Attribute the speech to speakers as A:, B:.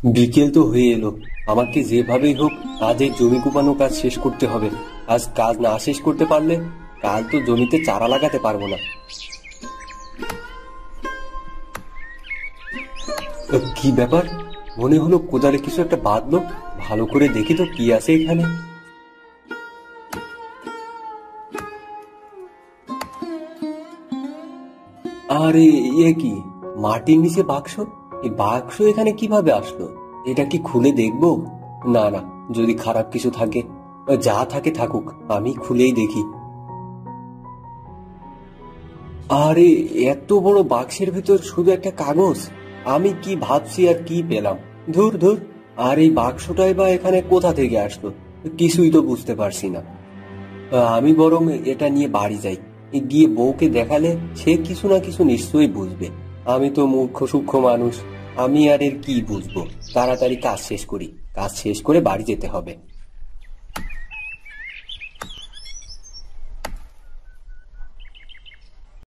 A: বিকেল তো হয়ে এলো। আমাকে যেভাবেই হোক আজ এই জমি কুপানো কাজ শেষ করতে হবে। আজ কাজ না শেষ করতে পারলে কাল তো জমিতে চারা লাগাতে পারবো না। কি ব্যাপার? মনে হলো কোদালে কিছু একটা বাঁধলো। ভালো করে দেখি তো কি আছে এখানে। আরে, এ কি? মাটির নিচে বাক্স! এই বাক্স এখানে কিভাবে আসলো? এটা কি খুলে দেখবো? না না, যদি খারাপ কিছু থাকে, যা থাকে থাকুক, আমি খুলেই দেখি। আরে, এত বড় বাক্সের ভিতর শুধু একটা কাগজ! আমি কি ভাবছি আর কি পেলাম! ধুর ধুর। আর এই বাক্সটাই বা এখানে কোথা থেকে আসলো? কিছুই তো বুঝতে পারছি না। আমি বরং এটা নিয়ে বাড়ি যাই। গিয়ে বউকে দেখালে সে কিছু না কিছু নিশ্চয়ই বুঝবে। আমি তো মূর্খ সূক্ষ্ম মানুষ। আমি আর এর কি বুঝবো? তাড়াতাড়ি কাজ শেষ করি। কাজ শেষ করে বাড়ি যেতে হবে।